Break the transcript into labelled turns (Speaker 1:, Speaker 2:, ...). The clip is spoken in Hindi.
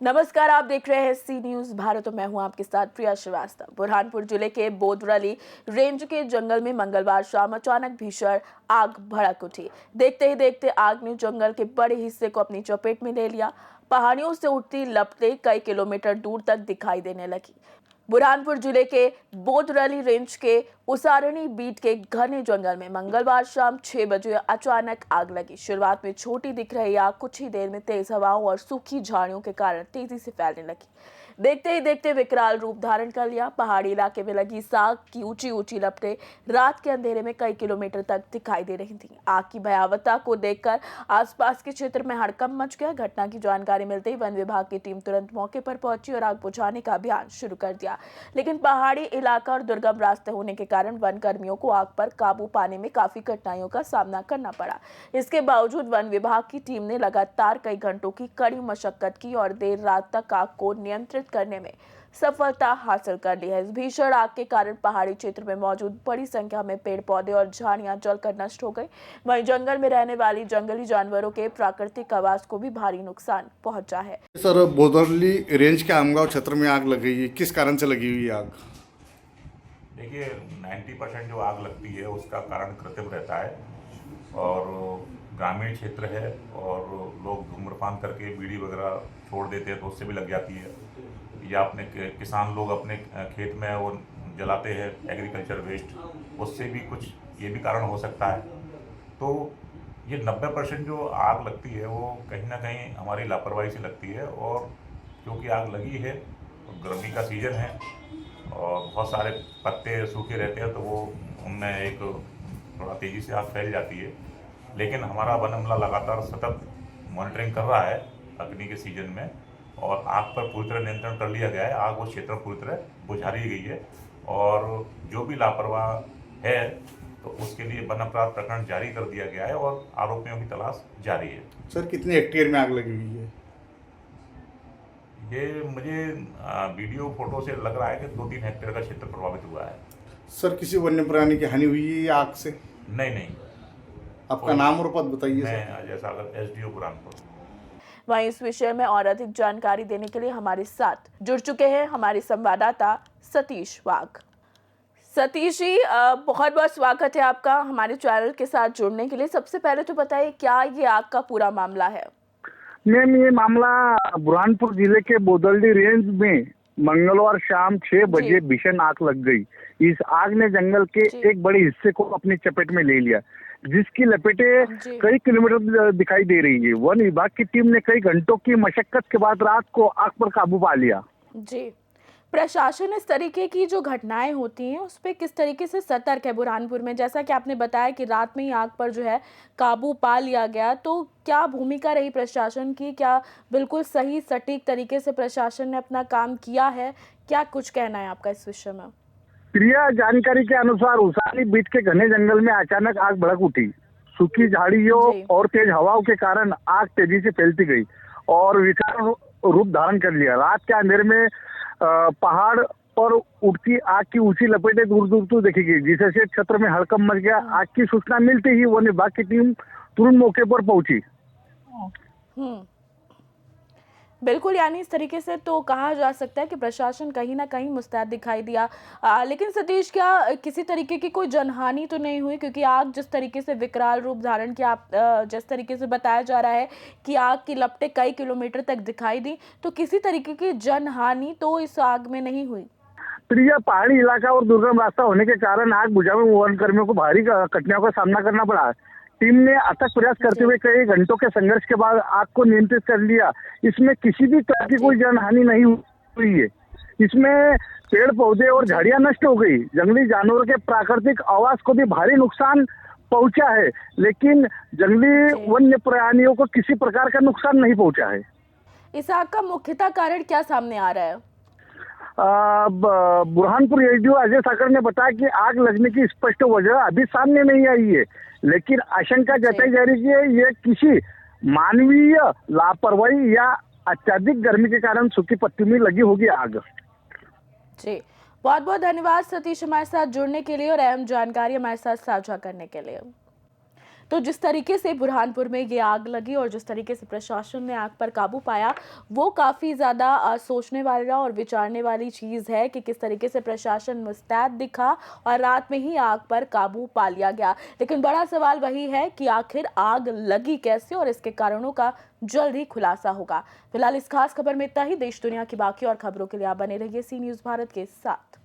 Speaker 1: नमस्कार, आप देख रहे हैं सी न्यूज भारत और मैं हूं आपके साथ प्रिया श्रीवास्तव। बुरहानपुर जिले के बोदरली रेंज के जंगल में मंगलवार शाम अचानक भीषण आग भड़क उठी। देखते ही देखते आग ने जंगल के बड़े हिस्से को अपनी चपेट में ले लिया। पहाड़ियों से उठती लपटें कई किलोमीटर दूर तक दिखाई देने लगी। बुरहानपुर जिले के बोदरली रेंज के उसारणी बीट के घने जंगल में मंगलवार शाम 6 बजे अचानक आग लगी। शुरुआत में छोटी दिख रही आग कुछ ही देर में तेज हवाओं और सूखी झाड़ियों के कारण तेजी से फैलने लगी। देखते ही देखते विकराल रूप धारण कर लिया। पहाड़ी इलाके में लगी इस आग की ऊंची ऊंची लपटें रात के अंधेरे में कई किलोमीटर तक दिखाई दे रही थी। आग की भयावहता को देखकर आसपास के क्षेत्र में हड़कंप मच गया। घटना की जानकारी मिलते ही वन विभाग की टीम तुरंत मौके पर पहुंची और आग बुझाने का अभियान शुरू कर दिया। लेकिन पहाड़ी इलाका और दुर्गम रास्ते होने के कारण वन कर्मियों को आग पर काबू पाने में काफी कठिनाइयों का सामना करना पड़ा। इसके बावजूद वन विभाग की टीम ने लगातार कई घंटों की कड़ी मशक्कत की और देर रात तक आग को नियंत्रित करने में सफलता हासिल कर ली है। इस भीषण आग के कारण पहाड़ी क्षेत्र में मौजूद बड़ी संख्या में पेड़ पौधे और झाड़ियां जलकर नष्ट हो गई। वहीं जंगल में रहने वाली जंगली जानवरों के प्राकृतिक आवास को भी भारी नुकसान पहुंचा है।
Speaker 2: सर, बोदरली रेंज के आमगांव क्षेत्र में आग लग गई है, किस कारण से लगी हुई आग?
Speaker 3: देखिए, 90% जो आग लगती है उसका कारण कृत्रिम रहता है और ग्रामीण क्षेत्र है और लोग धूम्रपान करके बीड़ी वगैरह छोड़ देते हैं तो उससे भी लग जाती है, या अपने किसान लोग अपने खेत में वो जलाते हैं एग्रीकल्चर वेस्ट, उससे भी कुछ ये भी कारण हो सकता है। तो ये 90% जो आग लगती है वो कहीं ना कहीं हमारी लापरवाही से लगती है। और क्योंकि आग लगी है तो गर्मी का सीज़न है और बहुत सारे पत्ते सूखे रहते हैं तो वो उनमें एक थोड़ा तेज़ी से आग फैल जाती है। लेकिन हमारा वन अमला लगातार सतत मॉनिटरिंग कर रहा है अग्नि के सीजन में और आग पर पूरी तरह नियंत्रण कर लिया गया है। आग वो क्षेत्र पूरी तरह बुझा दी गई है और जो भी लापरवाह है तो उसके लिए वन अपराध प्रकरण जारी कर दिया गया है और आरोपियों की तलाश जारी है।
Speaker 2: सर, कितने हेक्टेयर में आग लगी हुई है?
Speaker 3: ये मुझे वीडियो फोटो से लग रहा है कि 2-3 हेक्टेयर का क्षेत्र प्रभावित हुआ है।
Speaker 2: सर, किसी वन्य प्राणी की हानि हुई है या आग से?
Speaker 3: नहीं।
Speaker 2: आपका नाम और पद बताइए।
Speaker 3: मैं अजय सागर, SDO बुरहानपुर।
Speaker 1: वहीं इस विषय में और अधिक जानकारी देने के लिए हमारे साथ जुड़ चुके हैं हमारे संवाददाता सतीश वाघ। सतीश जी, बहुत बहुत स्वागत है आपका हमारे चैनल के साथ जुड़ने के लिए। सबसे पहले तो बताइए, क्या ये आग का पूरा मामला है?
Speaker 4: मैम, ये मामला बुरहानपुर जिले के बोदरली रेंज में मंगलवार शाम 6 बजे भीषण आग लग गई। इस आग ने जंगल के एक बड़े हिस्से को अपनी चपेट में ले लिया, जिसकी लपेटें कई किलोमीटर दिखाई दे रही है। वन विभाग की टीम ने कई घंटों की मशक्कत के बाद रात को आग पर काबू पा लिया।
Speaker 1: जी, प्रशासन इस तरीके की जो घटनाएं होती हैं उस पर किस तरीके से सतर्क है बुरहानपुर में? जैसा कि आपने बताया कि रात में ही आग पर जो है काबू पा लिया गया, तो क्या भूमिका रही प्रशासन की? क्या बिल्कुल सही सटीक तरीके से प्रशासन ने अपना काम किया है? क्या कुछ कहना है आपका इस विषय में?
Speaker 4: प्रिया, जानकारी के अनुसार उसाली बीट के घने जंगल में अचानक आग भड़क उठी। सूखी झाड़ियों और तेज हवाओं के कारण आग तेजी से फैलती गई और विकराल रूप धारण कर लिया। रात के अंधेरे में पहाड़ पर उठती आग की ऊंची लपेटें दूर दूर तक देखी गई, जिससे क्षेत्र में हड़कंप मच गया। आग की सूचना मिलते ही वन विभाग की टीम तुरंत मौके पर पहुंची।
Speaker 1: बिल्कुल, यानी इस तरीके से तो कहा जा सकता है कि प्रशासन कहीं ना कहीं मुस्तैद दिखाई दिया। लेकिन सतीश, क्या किसी तरीके की कोई जनहानि तो नहीं हुई? क्योंकि आग जिस तरीके से विकराल रूप धारण किया, आप जिस तरीके से बताया जा रहा है कि आग की लपटें कई किलोमीटर तक दिखाई दी, तो किसी तरीके की जनहानि तो इस आग में नहीं हुई?
Speaker 4: प्रिया, पहाड़ी इलाका और दुर्गम रास्ता होने के कारण आग बुझाने में वन कर्मियों को भारी कठिनाइयों का सामना करना पड़ा। टीम ने अथक प्रयास करते हुए कई घंटों के संघर्ष के बाद आग को नियंत्रित कर लिया। इसमें किसी भी तरह की कोई जनहानि नहीं हुई है। इसमें पेड़ पौधे और झाड़ियां नष्ट हो गई। जंगली जानवरों के प्राकृतिक आवास को भी भारी नुकसान पहुंचा है, लेकिन जंगली वन्य प्राणियों को किसी प्रकार का नुकसान नहीं पहुंचा है।
Speaker 1: इस आग का मुख्यतः कारण क्या सामने आ रहा है?
Speaker 4: बुरहानपुर SDO अजय सागर ने बताया कि आग लगने की स्पष्ट वजह अभी सामने नहीं आई है, लेकिन आशंका जताई जा रही है कि ये किसी मानवीय लापरवाही या अत्यधिक गर्मी के कारण सूखी पत्ती में लगी होगी आग।
Speaker 1: जी, बहुत बहुत धन्यवाद सतीश हमारे साथ जुड़ने के लिए और अहम जानकारी हमारे साथ साझा करने के लिए। तो जिस तरीके से बुरहानपुर में ये आग लगी और जिस तरीके से प्रशासन ने आग पर काबू पाया, वो काफ़ी ज़्यादा सोचने वाला और विचारने वाली चीज़ है कि किस तरीके से प्रशासन मुस्तैद दिखा और रात में ही आग पर काबू पा लिया गया। लेकिन बड़ा सवाल वही है कि आखिर आग लगी कैसे और इसके कारणों का जल्द ही खुलासा होगा। फिलहाल इस खास खबर में इतना ही। देश दुनिया की बाकी और खबरों के लिए आप बने रहिए सी न्यूज़ भारत के साथ।